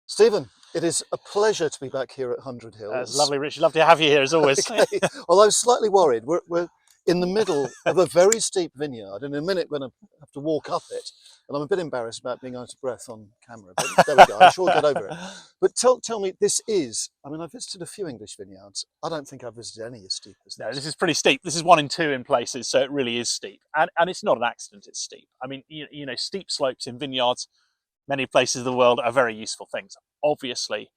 Stephen, it is a pleasure to be back here at Hundred It's Hills. lovely, Richard. Love to have you here as always. Okay, although I'm slightly worried. We're in the middle of a very steep vineyard, and in a minute we're going to have to walk up it. And I'm a bit embarrassed about being out of breath on camera, but there we go. I'm sure we'll get over it. But tell me, this is, I mean, I've visited a few English vineyards. I don't think I've visited any as steep as No, this. this is pretty steep. This is 1 in 2 in places, so it really is steep. And it's not an accident, it's steep. I mean, you know, steep slopes in vineyards, many places of the world are very useful things. Obviously,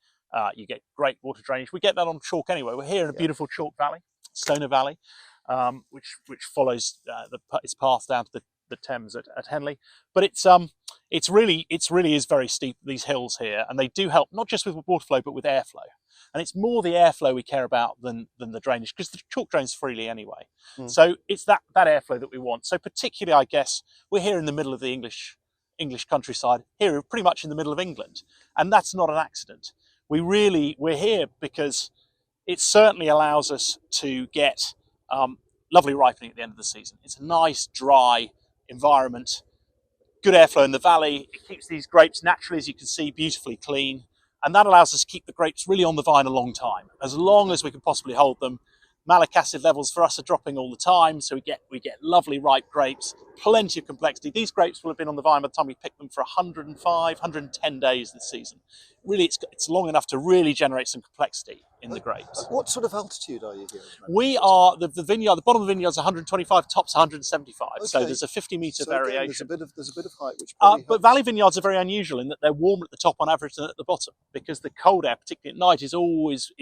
you get great water drainage. We get that on chalk anyway. We're here in a beautiful chalk valley, Stoner Valley, which follows its path down to the Thames at Henley. But it's really is very steep, these hills here, and they do help not just with water flow but with airflow. And it's more the airflow we care about than the drainage, because the chalk drains freely anyway. So it's that airflow that we want. So particularly, I guess, we're here in the middle of the English countryside, here pretty much in the middle of England, and that's not an accident. We're here because it certainly allows us to get lovely ripening at the end of the season. It's a nice dry environment, good airflow in the valley. It keeps these grapes naturally, as you can see, beautifully clean, and that allows us to keep the grapes really on the vine a long time, as long as we can possibly hold them. Malic acid levels for us are dropping all the time, so we get lovely ripe grapes, plenty of complexity. These grapes will have been on the vine by the time we pick them for 105, 110 days this season. Really, it's long enough to really generate some complexity in the grapes. What sort of altitude are you here? We are, the vineyard, the bottom of the vineyard is 125, tops 175, Okay. so there's a 50-metre So again, variation. there's a bit of height, which probably But helps. valley vineyards are very unusual in that they're warmer at the top on average than at the bottom, because the cold air, particularly at night, is always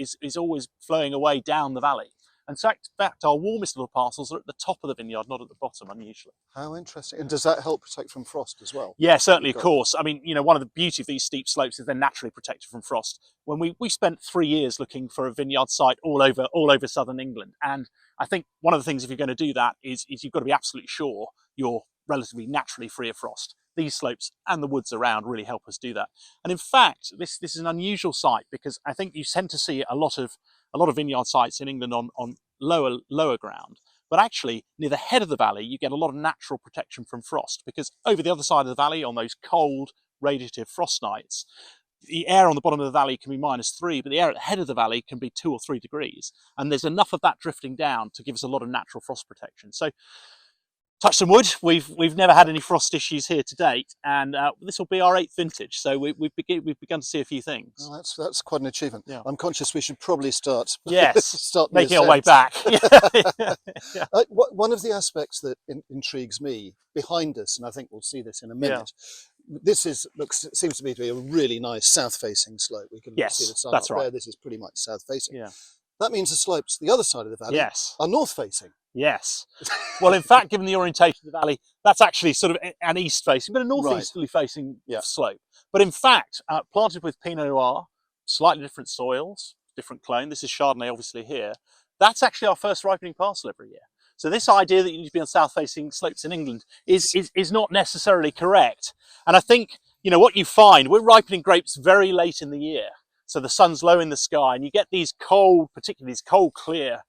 flowing away down the valley. And so, in fact, our warmest little parcels are at the top of the vineyard, not at the bottom, unusually. How interesting. And does that help protect from frost as well? Yeah, certainly, of course. I mean, you know, one of the beauty of these steep slopes is they're naturally protected from frost. When we spent 3 years looking for a vineyard site all over southern England, and I think one of the things, if you're going to do that, is you've got to be absolutely sure you're relatively naturally free of frost. These slopes and the woods around really help us do that. And in fact, this is an unusual site, because I think you tend to see a lot of vineyard sites in England on lower ground. But actually, near the head of the valley, you get a lot of natural protection from frost, because over the other side of the valley, on those cold, radiative frost nights, the air on the bottom of the valley can be -3, but the air at the head of the valley can be 2 or 3 degrees. And there's enough of that drifting down to give us a lot of natural frost protection. So, touch some wood, we've never had any frost issues here to date, and this will be our 8th vintage, so we've begun to see a few things. Well, that's quite an achievement. Yeah. I'm conscious we should probably start Yes, making our ascent. way back. Yeah. One of the aspects that intrigues me behind us, and I think we'll see this in a minute, this seems to me to be a really nice south-facing slope. We can see the sun up there. This is pretty much south-facing. Yeah. That means the slopes, the other side of the valley, are north-facing. Yes. Well, in fact, given the orientation of the valley, that's actually sort of an east-facing, but a northeasterly facing slope. But in fact, planted with Pinot Noir, slightly different soils, different clone. This is Chardonnay, obviously, here. That's actually our first ripening parcel every year. So this idea that you need to be on south-facing slopes in England is not necessarily correct. And I think, you know, what you find, we're ripening grapes very late in the year. So the sun's low in the sky, and you get these cold, particularly these cold, clear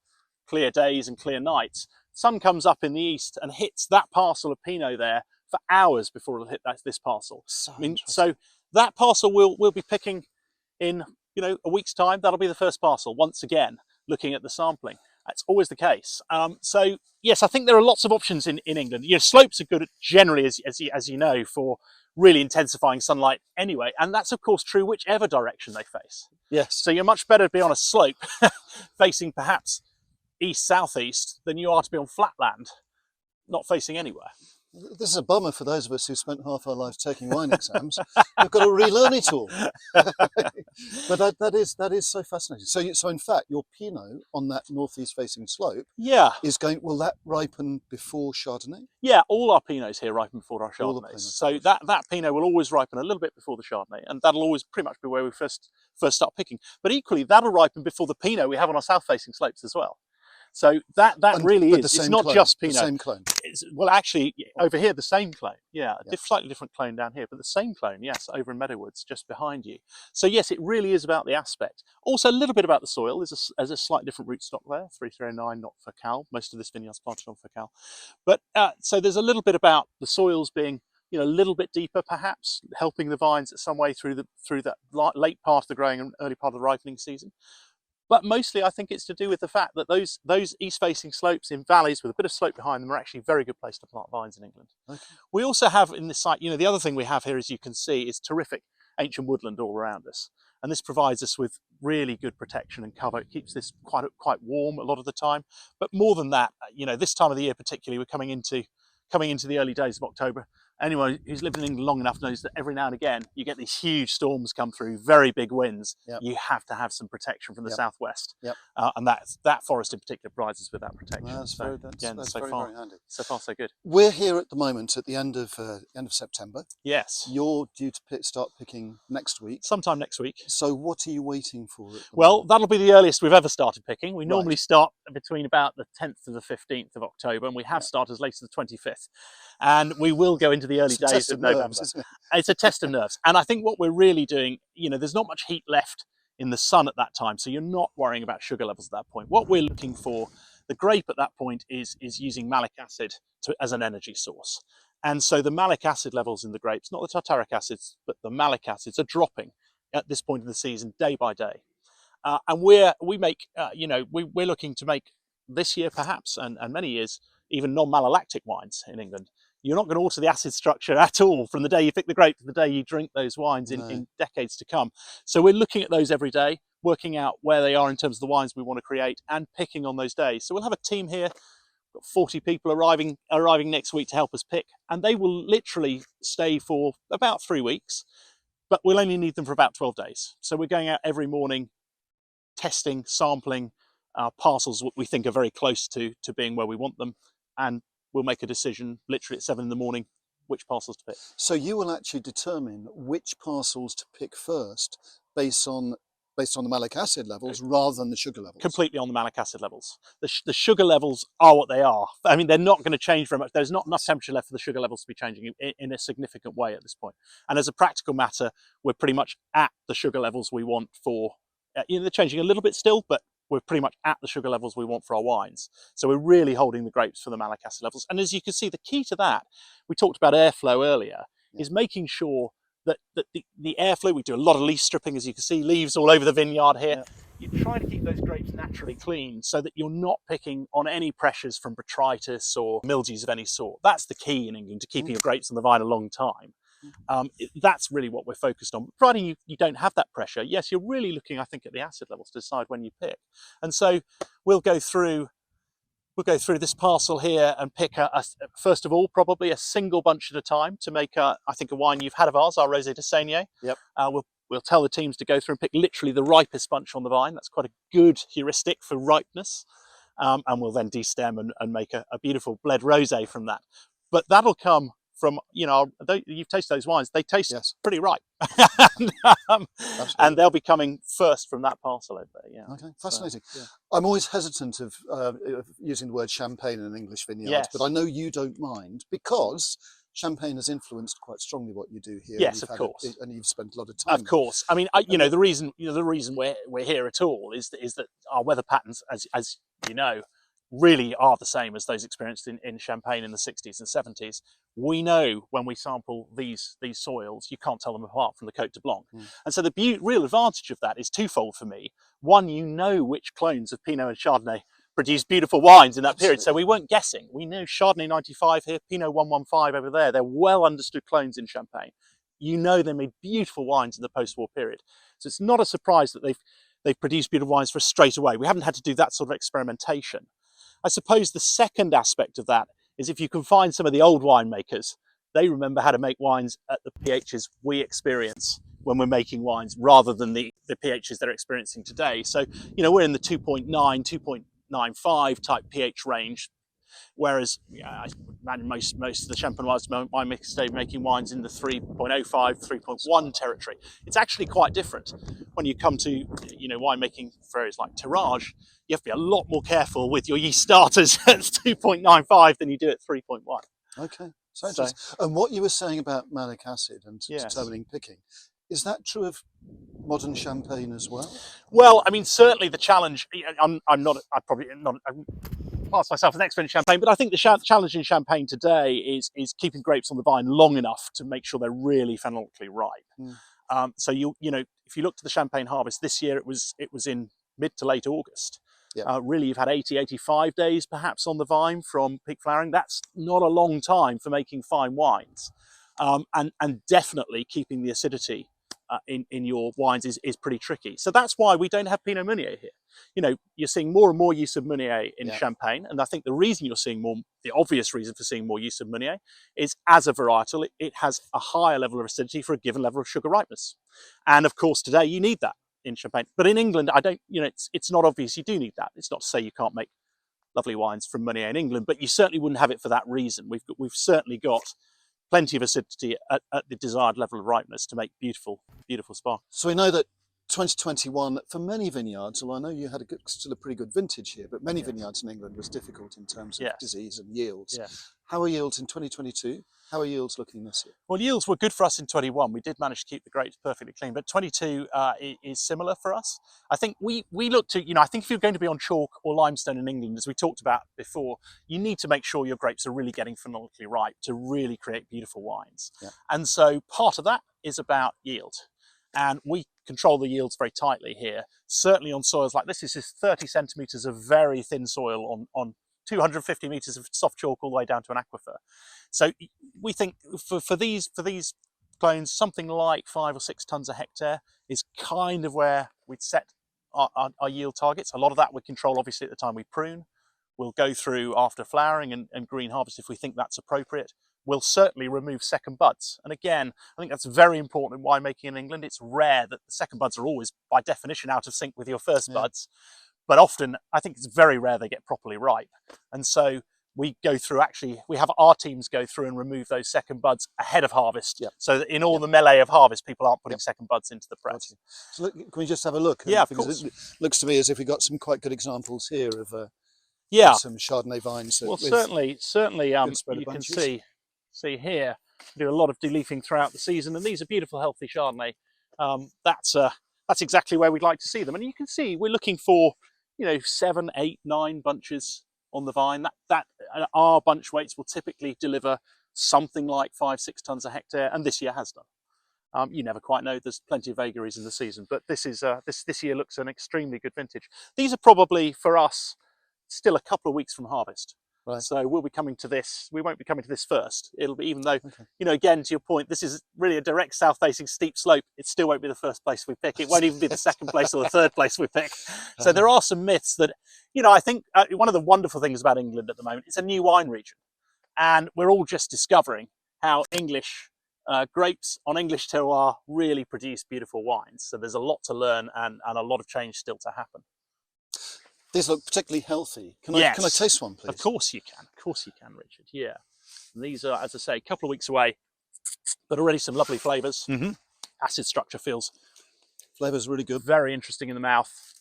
days and clear nights. Sun comes up in the east and hits that parcel of Pinot there for hours before it'll hit this parcel. So that parcel we'll be picking in, you know, a week's time. That'll be the first parcel, once again, looking at the sampling. That's always the case. So yes, I think there are lots of options in England. You know, slopes are good generally, as you know, for really intensifying sunlight anyway, and that's of course true whichever direction they face. Yes. So you're much better to be on a slope facing perhaps east-southeast than you are to be on flat land, not facing anywhere. This is a bummer for those of us who spent half our lives taking wine exams. We've got to relearn it all. But that is so fascinating. So in fact, your Pinot on that northeast-facing slope, will that ripen before Chardonnay? Yeah, all our Pinots here ripen before our Chardonnays. So that Pinot will always ripen a little bit before the Chardonnay, and that'll always pretty much be where we first start picking. But equally, that'll ripen before the Pinot we have on our south-facing slopes as well. So that really is. It's not just Pinot. The same clone. Well, actually, over here, the same clone. Yeah, slightly different clone down here, but the same clone, yes, over in Meadowwoods, just behind you. So yes, it really is about the aspect. Also, a little bit about the soil. There's a slightly different rootstock there, 3309, not Facal. Most of this vineyard's planted on Facal. But so there's a little bit about the soils being a little bit deeper, perhaps helping the vines some way through that late part of the growing and early part of the ripening season. But mostly, I think it's to do with the fact that those east-facing slopes in valleys with a bit of slope behind them are actually a very good place to plant vines in England. Okay. We also have in this site, the other thing we have here, as you can see, is terrific ancient woodland all around us. And this provides us with really good protection and cover. It keeps this quite warm a lot of the time. But more than that, this time of the year particularly, we're coming into the early days of October. Anyone who's lived in England long enough knows that every now and again you get these huge storms come through, very big winds. Yep. You have to have some protection from the southwest, yep. And that forest in particular provides us with that protection. Well, that's very handy. So far, so good. We're here at the moment at the end of September. Yes. You're due to start picking next week. Sometime next week. So what are you waiting for? Well, that'll be the earliest we've ever started picking. We normally start between about the 10th to the 15th of October, and we have started as late as the 25th. And we will go into the early days of November. Isn't it? It's a test of nerves. And I think what we're really doing, there's not much heat left in the sun at that time, so you're not worrying about sugar levels at that point. What we're looking for, the grape at that point is using malic acid as an energy source. And so the malic acid levels in the grapes, not the tartaric acids, but the malic acids are dropping at this point in the season day by day. And we're looking to make this year perhaps, and many years, even non-malolactic wines in England. You're not going to alter the acid structure at all from the day you pick the grape to the day you drink those wines in decades to come. So we're looking at those every day, working out where they are in terms of the wines we want to create and picking on those days. So we'll have a team here. We've got 40 people arriving next week to help us pick, and they will literally stay for about 3 weeks, but we'll only need them for about 12 days. So we're going out every morning, testing, sampling parcels what we think are very close to being where we want them, and we'll make a decision literally at 7 in the morning which parcels to pick. So you will actually determine which parcels to pick first based on the malic acid levels rather than the sugar levels? Completely on the malic acid levels. The sugar levels are what they are. I mean, they're not going to change very much. There's not enough temperature left for the sugar levels to be changing in a significant way at this point. And as a practical matter, we're pretty much at the sugar levels we want for, they're changing a little bit still, but we're pretty much at the sugar levels we want for our wines. So we're really holding the grapes for the malic acid levels. And as you can see, the key to that, we talked about airflow earlier, is making sure that the airflow, we do a lot of leaf stripping, as you can see, leaves all over the vineyard here. You try to keep those grapes naturally clean so that you're not picking on any pressures from botrytis or mildews of any sort. That's the key in England to keeping your grapes on the vine a long time. That's really what we're focused on. Providing you don't have that pressure, yes, you're really looking, I think, at the acid levels to decide when you pick. And so we'll go through this parcel here and pick first of all, probably a single bunch at a time to make I think a wine you've had of ours, our Rosé de Saignée. Yep. We'll tell the teams to go through and pick literally the ripest bunch on the vine. That's quite a good heuristic for ripeness. And we'll then destem and make a beautiful bled rosé from that. But that'll come from, you've tasted those wines, they taste pretty ripe. And they'll be coming first from that parcel over there. Yeah. Okay, fascinating. I'm always hesitant of using the word champagne in an English vineyard, but I know you don't mind, because champagne has influenced quite strongly what you do here. Yes, of course. And you've spent a lot of time. Of course. I mean, the reason we're here at all is that our weather patterns, as you know, really are the same as those experienced in Champagne in the 60s and 70s. We know when we sample these soils, you can't tell them apart from the Côte de Blanc. And so the real advantage of that is twofold for me. One, which clones of Pinot and Chardonnay produce beautiful wines in that period. So we weren't guessing. We knew Chardonnay 95 here, Pinot 115 over there. They're well understood clones in Champagne. They made beautiful wines in the post-war period. So it's not a surprise that they've produced beautiful wines for us straight away. We haven't had to do that sort of experimentation. I suppose the second aspect of that is if you can find some of the old winemakers, they remember how to make wines at the pHs we experience when we're making wines rather than the pHs they're experiencing today. So, we're in the 2.9, 2.95 type pH range, whereas I imagine most of the Champenoise winemakers today making wines in the 3.05, 3.1 territory. It's actually quite different. When you come to winemaking for areas like Tirage, you have to be a lot more careful with your yeast starters at 2.95 than you do at 3.1. Okay, so and what you were saying about malic acid and determining picking, is that true of modern champagne as well? Well, I mean, certainly the challenge. I'm class myself as an expert in champagne, but I think the challenge in champagne today is keeping grapes on the vine long enough to make sure they're really phenolically ripe. So you know, if you look to the champagne harvest this year, it was in mid to late August. Really, you've had 85 days perhaps on the vine from peak flowering. That's not a long time for making fine wines, and definitely keeping the acidity in your wines is pretty tricky. So that's why we don't have Pinot Meunier here. You know, you're seeing more and more use of Meunier in Champagne, and I think the reason you're seeing more, the obvious reason for seeing more use of Meunier, is as a varietal, it has a higher level of acidity for a given level of sugar ripeness, and of course today you need that in Champagne. But in England, I don't, you know, it's not obvious you do need that. It's not to say you can't make lovely wines from Meunier in England, but you certainly wouldn't have it for that reason. We've certainly got plenty of acidity at the desired level of ripeness to make beautiful sparkles. So we know that 2021 for many vineyards, although I know you had still a pretty good vintage here, but many vineyards in England was difficult in terms of disease and yields. How are yields in 2022? How are yields looking this year? Well, yields were good for us in 21. We did manage to keep the grapes perfectly clean, but 22 is similar for us. I think we looked at, you know, I think if you're going to be on chalk or limestone in England, as we talked about before, you need to make sure your grapes are really getting phenolically ripe to really create beautiful wines. And so part of that is about yield. And we control the yields very tightly here. Certainly on soils like this, this is 30 centimetres of very thin soil on 250 metres of soft chalk all the way down to an aquifer. So we think for these clones, something like 5 or 6 tonnes a hectare is kind of where we'd set our yield targets. A lot of that we control obviously at the time we prune. We'll go through after flowering and green harvest if we think that's appropriate. We'll certainly remove second buds. And again, I think that's very important in winemaking in England. It's rare that the second buds are always by definition out of sync with your first buds. But often, I think it's very rare they get properly ripe. And so we go through, actually, we have our teams go through and remove those second buds ahead of harvest. So that in all the melee of harvest, people aren't putting second buds into the press. So look, can we just have a look? Yeah, of because course. It looks to me as if we've got some quite good examples here of some Chardonnay vines. Well, certainly, you can see here, we do a lot of deleafing throughout the season, and these are beautiful, healthy Chardonnay. That's exactly where we'd like to see them. And you can see we're looking for, you know, 7, 8, 9 bunches on the vine. That our bunch weights will typically deliver something like 5, 6 tonnes a hectare, and this year has done. You never quite know. There's plenty of vagaries in the season, but this is this year looks an extremely good vintage. These are probably for us still a couple of weeks from harvest. So we'll be coming to this. We won't be coming to this first. It'll be, even though, you know, again, to your point, this is really a direct south-facing steep slope. It still won't be the first place we pick. It won't even be the second place or the third place we pick. So there are some myths that, you know, I think one of the wonderful things about England at the moment, it's a new wine region. And we're all just discovering how English grapes on English terroir really produce beautiful wines. So there's a lot to learn and a lot of change still to happen. These look particularly healthy. Can I taste one, please? Of course you can. Of course you can, Richard. Yeah. And these are, as I say, a couple of weeks away, but already some lovely flavours. Acid structure feels... Flavour's really good. Very interesting in the mouth.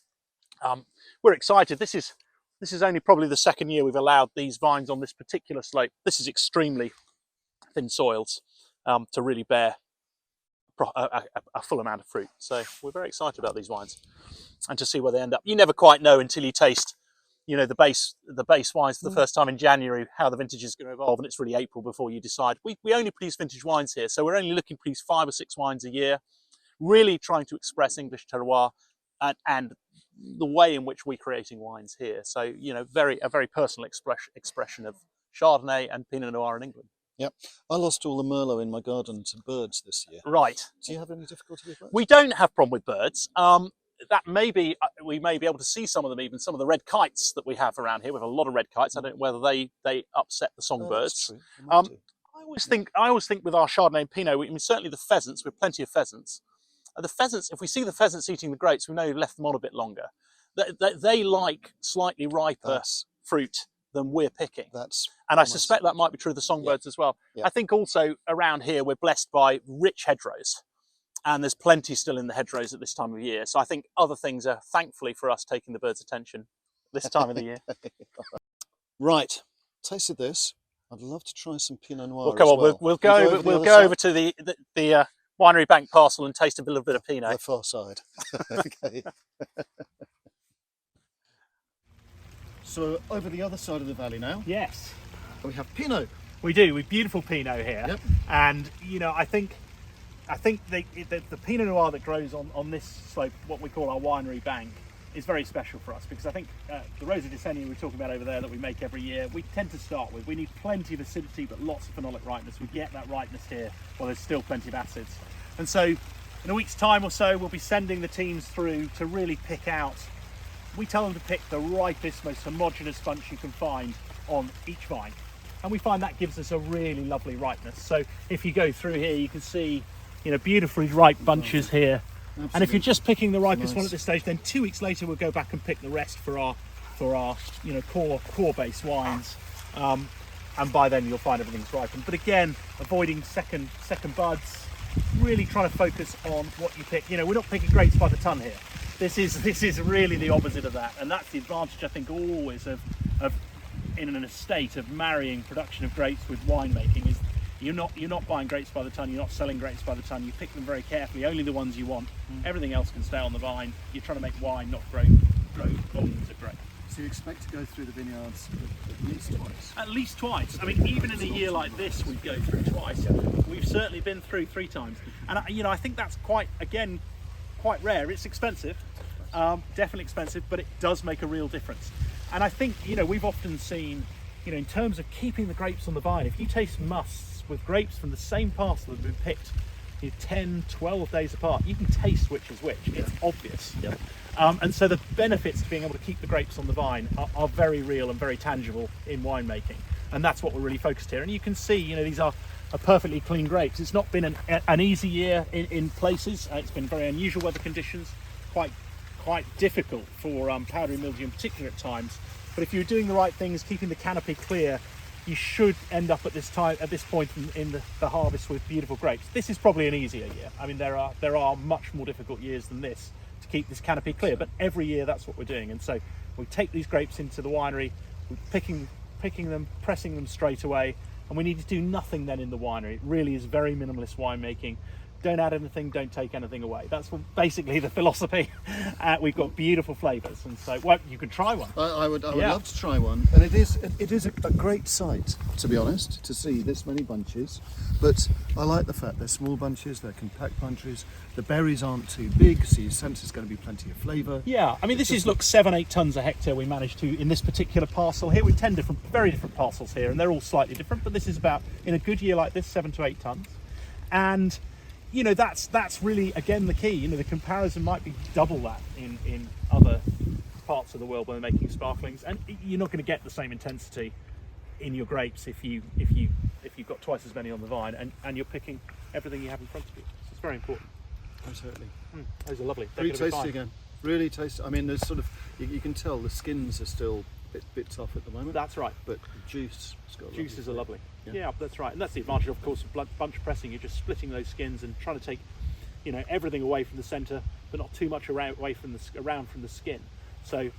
We're excited. This is only probably the second year we've allowed these vines on this particular slope. This is extremely thin soils to really bear a full amount of fruit. So we're very excited about these wines and to see where they end up. You never quite know until you taste, you know, the base wines for the first time in January, how the vintage is going to evolve, and it's really April before you decide. We only produce vintage wines here, so we're only looking to produce 5 or 6 wines a year, really trying to express English terroir and the way in which we're creating wines here. So, you know, a very personal expression of Chardonnay and Pinot Noir in England. Yep. I lost all the Merlot in my garden to birds this year. Right. Do you have any difficulty with that? We don't have a problem with birds. That may be, we may be able to see some of them, even some of the red kites that we have around here. We have a lot of red kites. I don't know whether they upset the songbirds. I always think with our Chardonnay and Pinot, I mean, certainly the pheasants, we have plenty of pheasants. The pheasants, if we see the pheasants eating the grapes, we know we've left them on a bit longer. They like slightly riper fruit than we're picking. And I suspect that might be true of the songbirds as well. I think also around here, we're blessed by rich hedgerows. And there's plenty still in the hedgerows at this time of year. So I think other things are, thankfully for us, taking the birds' attention this time of the year. Right, tasted this. I'd love to try some Pinot Noir. Well, come on, we'll go over to the winery bank parcel and taste a little bit of Pinot. The far side. Okay. So over the other side of the valley now, Yes, we have Pinot. we do. We've beautiful Pinot here. Yep. And, you know, I think the Pinot Noir that grows on this slope, what we call our winery bank, is very special for us, because I think the Rosa di Segni we're talking about over there that we make every year, we tend to start with. We need plenty of acidity but lots of phenolic ripeness. We get that ripeness here while there's still plenty of acids. And so in a week's time or so, we'll be sending the teams through to really pick out. We tell them to pick the ripest, most homogeneous bunch you can find on each vine. And we find that gives us a really lovely ripeness. So if you go through here, you can see, you know, beautifully ripe bunches here. Absolutely. And if you're just picking the ripest Nice. one at this stage, then 2 weeks later we'll go back and pick the rest for our you know, core base wines. And by then you'll find everything's ripened. But again, avoiding second buds, really trying to focus on what you pick. You know, we're not picking grapes by the ton here. This is really the opposite of that, and that's the advantage, I think, always of in an estate of marrying production of grapes with winemaking. Is you're not buying grapes by the ton, you're not selling grapes by the ton. You pick them very carefully, only the ones you want. Everything else can stay on the vine. You're trying to make wine, not grow volumes of grape. So you expect to go through the vineyards at least twice? At least twice. I mean, even in a year like this, we'd go through twice. We've certainly been through 3 times, and you know, I think that's quite rare. It's expensive, definitely expensive, but it does make a real difference. And I think, you know, we've often seen, you know, in terms of keeping the grapes on the vine, if you taste musts with grapes from the same parcel that have been picked, you know, 10, 12 days apart, you can taste which is which. It's obvious. Yeah. And so the benefits of being able to keep the grapes on the vine are very real and very tangible in winemaking. And that's what we're really focused here. And you can see, you know, these are perfectly clean grapes. It's not been an easy year in places. It's been very unusual weather conditions, quite difficult for powdery mildew in particular at times. But if you're doing the right things, keeping the canopy clear, you should end up at this point in the harvest with beautiful grapes. This is probably an easier year. I mean, there are much more difficult years than this to keep this canopy clear, but every year that's what we're doing. And so we take these grapes into the winery, we're picking them, pressing them straight away, and we need to do nothing then in the winery. It really is very minimalist winemaking. Don't add anything, don't take anything away. That's basically the philosophy. We've got beautiful flavours, and so you can try one. I would love to try one, and it is a great sight, to be honest, to see this many bunches. But I like the fact they're small bunches, they're compact bunches. The berries aren't too big, so you sense there's going to be plenty of flavour. Yeah, I mean, this is 7-8 tonnes a hectare we managed to in this particular parcel here. With 10 very different parcels here, and they're all slightly different. But this is about, in a good year like this, 7 to 8 tonnes, and you know, that's really, again, the key. You know, the comparison might be double that in other parts of the world where they're making sparklings, and you're not going to get the same intensity in your grapes if you've got twice as many on the vine and you're picking everything you have in front of you. So it's very important. Absolutely. Those are lovely. They're Really gonna be tasty fine. again. Really tasty. I mean, there's sort of you can tell the skins are still a bit tough at the moment. That's right. But the juice, it's got Juices are lovely. Yeah. Yeah, that's right. And that's the advantage, of course, of bunch pressing. You're just splitting those skins and trying to take, you know, everything away from the centre, but not too much around from the skin. So,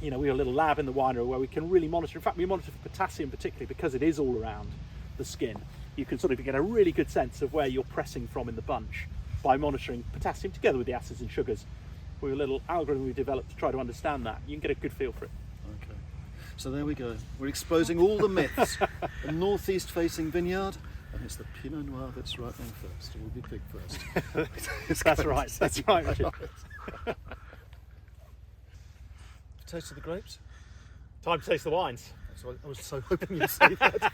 you know, we have a little lab in the winery where we can really monitor. In fact, we monitor for potassium particularly because it is all around the skin. You can sort of get a really good sense of where you're pressing from in the bunch by monitoring potassium together with the acids and sugars. We have a little algorithm we developed to try to understand that. You can get a good feel for it. Okay. So there we go. We're exposing all the myths. A northeast facing vineyard, and it's the Pinot Noir that's ripening first. It will be big first. That's right. That's right, Richard. Taste of the grapes? Time to taste the wines. I was so hoping you'd say that.